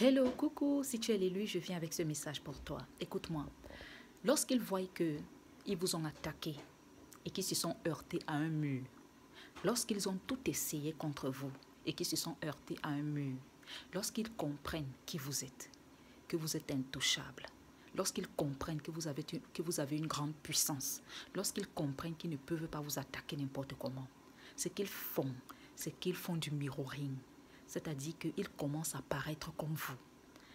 Hello, coucou, si tu es l'élu, je viens avec ce message pour toi. Écoute-moi. Lorsqu'ils voient qu'ils vous ont attaqué et qu'ils se sont heurtés à un mur, lorsqu'ils ont tout essayé contre vous et qu'ils se sont heurtés à un mur, lorsqu'ils comprennent qui vous êtes, que vous êtes intouchable, lorsqu'ils comprennent que vous avez une grande puissance, lorsqu'ils comprennent qu'ils ne peuvent pas vous attaquer n'importe comment, ce qu'ils font, c'est qu'ils font du mirroring. C'est-à-dire qu'ils commencent à paraître comme vous.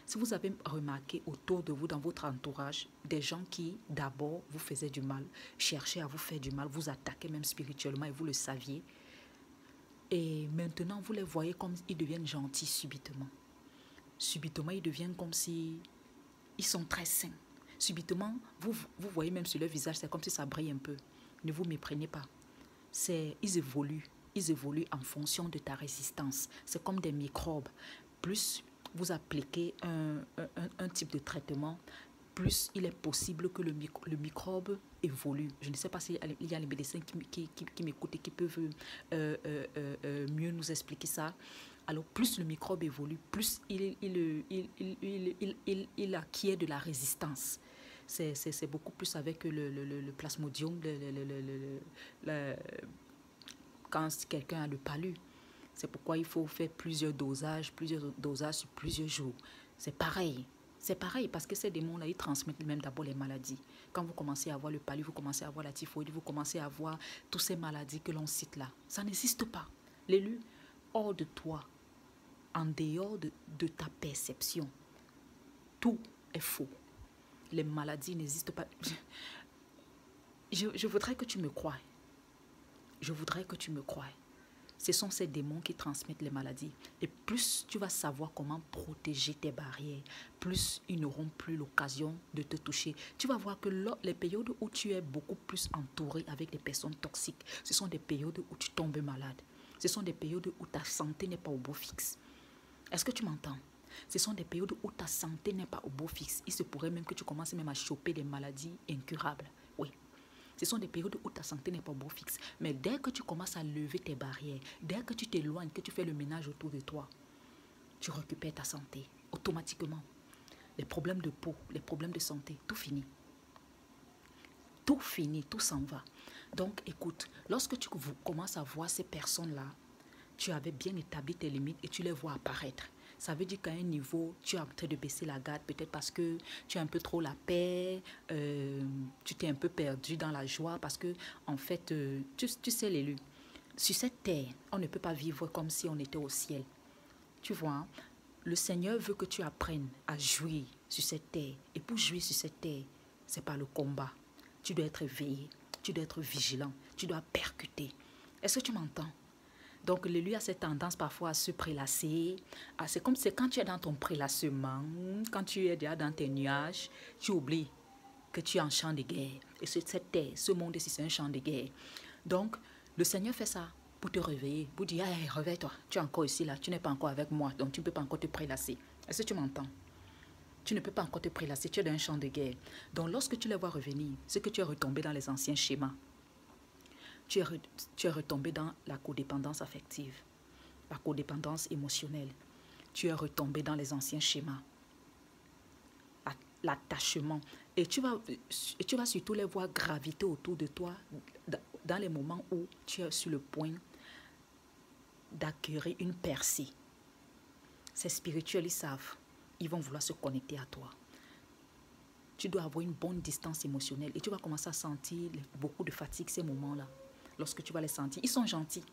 Si vous avez remarqué autour de vous, dans votre entourage, des gens qui, d'abord, vous faisaient du mal, cherchaient à vous faire du mal, vous attaquaient même spirituellement et vous le saviez. Et maintenant, vous les voyez comme ils deviennent gentils subitement. Subitement, ils deviennent comme si ils sont très sains. Subitement, vous voyez même sur leur visage, c'est comme si ça brille un peu. Ne vous méprenez pas. Ils évoluent. Ils évoluent en fonction de ta résistance. C'est comme des microbes. Plus vous appliquez un type de traitement, plus il est possible que le microbe évolue. Je ne sais pas s'il y a les médecins qui m'écoutent et qui peuvent mieux nous expliquer ça. Alors, plus le microbe évolue, plus il acquiert de la résistance. C'est beaucoup plus avec le plasmodium, quand quelqu'un a le palu. C'est pourquoi il faut faire plusieurs dosages sur plusieurs jours. C'est pareil. C'est pareil parce que ces démons-là, ils transmettent même d'abord les maladies. Quand vous commencez à avoir le palu, vous commencez à avoir la typhoïde, vous commencez à avoir toutes ces maladies que l'on cite là. Ça n'existe pas. L'élu, hors de toi, en dehors de ta perception, tout est faux. Les maladies n'existent pas. Je voudrais que tu me croies. Je voudrais que tu me croies. Ce sont ces démons qui transmettent les maladies. Et plus tu vas savoir comment protéger tes barrières, plus ils n'auront plus l'occasion de te toucher. Tu vas voir que les périodes où tu es beaucoup plus entouré avec des personnes toxiques, ce sont des périodes où tu tombes malade. Ce sont des périodes où ta santé n'est pas au beau fixe. Est-ce que tu m'entends? Ce sont des périodes où ta santé n'est pas au beau fixe. Il se pourrait même que tu commences même à choper des maladies incurables. Oui. Ce sont des périodes où ta santé n'est pas au beau fixe. Mais dès que tu commences à lever tes barrières, dès que tu t'éloignes, que tu fais le ménage autour de toi, tu récupères ta santé automatiquement. Les problèmes de peau, les problèmes de santé, tout finit. Tout finit, tout s'en va. Donc écoute, lorsque tu commences à voir ces personnes-là, tu avais bien établi tes limites et tu les vois apparaître. Ça veut dire qu'à un niveau, tu es en train de baisser la garde, peut-être parce que tu as un peu trop la paix, tu t'es un peu perdu dans la joie, parce que, en fait, tu sais l'élu. Sur cette terre, on ne peut pas vivre comme si on était au ciel. Tu vois, hein? Le Seigneur veut que tu apprennes à jouir sur cette terre. Et pour jouir sur cette terre, c'est par le combat. Tu dois être éveillé, tu dois être vigilant, tu dois percuter. Est-ce que tu m'entends? Donc, l'élu a cette tendance parfois à se prélasser. C'est comme c'est quand tu es dans ton prélassement, quand tu es déjà dans tes nuages, tu oublies que tu es en champ de guerre. Et cette terre, ce monde ici, c'est un champ de guerre. Donc, le Seigneur fait ça pour te réveiller, pour dire, hey, réveille-toi, tu es encore ici, là, tu n'es pas encore avec moi, donc tu ne peux pas encore te prélasser. Est-ce que tu m'entends? Tu ne peux pas encore te prélasser, tu es dans un champ de guerre. Donc, lorsque tu les vois revenir, c'est que tu es retombé dans les anciens schémas. Tu es retombé dans la codépendance affective, la codépendance émotionnelle. Tu es retombé dans les anciens schémas, l'attachement. Et tu vas surtout les voir graviter autour de toi dans les moments où tu es sur le point d'acquérir une percée. Ces spirituels, ils savent. Ils vont vouloir se connecter à toi. Tu dois avoir une bonne distance émotionnelle et tu vas commencer à sentir beaucoup de fatigue ces moments-là. Lorsque tu vas les sentir, ils sont gentils,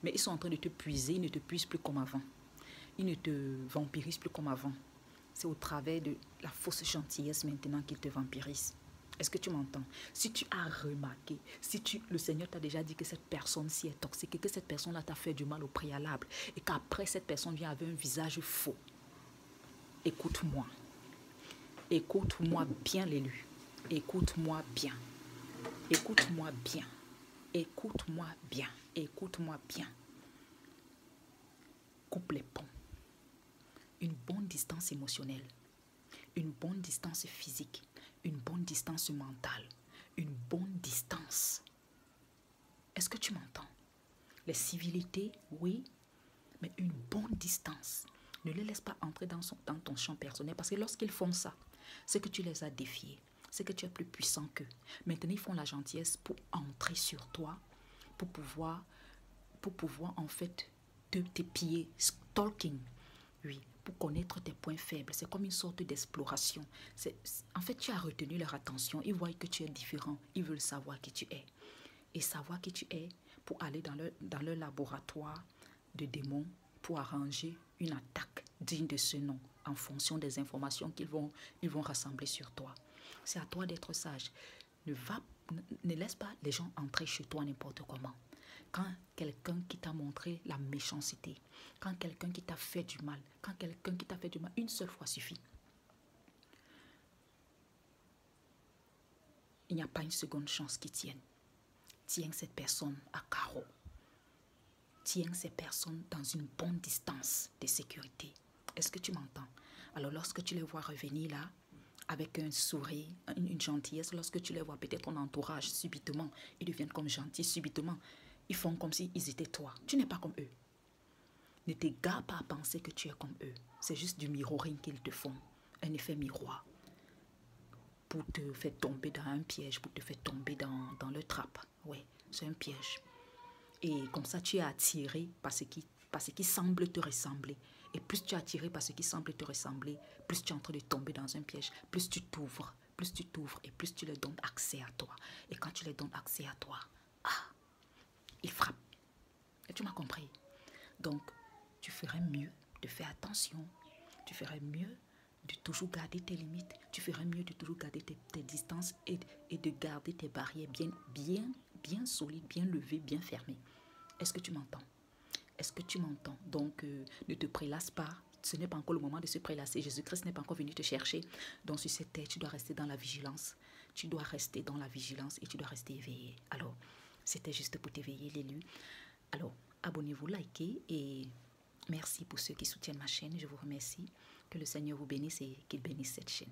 mais ils sont en train de te puiser, ils ne te puisent plus comme avant. Ils ne te vampirisent plus comme avant. C'est au travers de la fausse gentillesse maintenant qu'ils te vampirisent. Est-ce que tu m'entends? Si tu as remarqué, le Seigneur t'a déjà dit que cette personne-ci est toxique et que cette personne-là t'a fait du mal au préalable et qu'après cette personne vient avec un visage faux, écoute-moi. Écoute-moi bien, l'élu. Écoute-moi bien. Écoute-moi bien. Écoute-moi bien. Écoute-moi bien. Coupe les ponts. Une bonne distance émotionnelle. Une bonne distance physique. Une bonne distance mentale. Une bonne distance. Est-ce que tu m'entends? Les civilités, oui, mais une bonne distance. Ne les laisse pas entrer dans ton champ personnel parce que lorsqu'ils font ça, c'est que tu les as défiés, c'est que tu es plus puissant qu'eux. Maintenant, ils font la gentillesse pour entrer sur toi, pour pouvoir en fait t'épier, stalking, oui, pour connaître tes points faibles. C'est comme une sorte d'exploration. En fait, tu as retenu leur attention, ils voient que tu es différent, ils veulent savoir qui tu es. Et savoir qui tu es pour aller dans leur laboratoire de démons pour arranger une attaque digne de ce nom en fonction des informations ils vont rassembler sur toi. C'est à toi d'être sage. Ne laisse pas les gens entrer chez toi n'importe comment. Quand quelqu'un qui t'a montré la méchanceté, quand quelqu'un qui t'a fait du mal, une seule fois suffit. Il n'y a pas une seconde chance qui tienne. Tiens cette personne à carreau. Tiens ces personnes dans une bonne distance de sécurité. Est-ce que tu m'entends? Alors lorsque tu les vois revenir là, avec un sourire, une gentillesse, lorsque tu les vois peut-être ton entourage, subitement, ils deviennent comme gentils, subitement, ils font comme s'ils étaient toi. Tu n'es pas comme eux. Ne t'égare pas à penser que tu es comme eux. C'est juste du mirroring qu'ils te font, un effet miroir, pour te faire tomber dans un piège, pour te faire tomber dans le trap. Oui, c'est un piège. Et comme ça, tu es attiré par ce qui semble te ressembler. Et plus tu es attiré par ce qui semble te ressembler, plus tu es en train de tomber dans un piège, plus tu t'ouvres et plus tu leur donnes accès à toi. Et quand tu leur donnes accès à toi, ils frappent. Et tu m'as compris? Donc, tu ferais mieux de faire attention. Tu ferais mieux de toujours garder tes limites. Tu ferais mieux de toujours garder tes distances et de garder tes barrières bien solides, bien levées, bien fermées. Est-ce que tu m'entends? Est-ce que tu m'entends? Donc, ne te prélasse pas. Ce n'est pas encore le moment de se prélasser. Jésus-Christ n'est pas encore venu te chercher. Donc, sur cette terre, tu dois rester dans la vigilance. Tu dois rester dans la vigilance et tu dois rester éveillé. Alors, c'était juste pour t'éveiller, l'élu. Alors, abonnez-vous, likez et merci pour ceux qui soutiennent ma chaîne. Je vous remercie. Que le Seigneur vous bénisse et qu'il bénisse cette chaîne.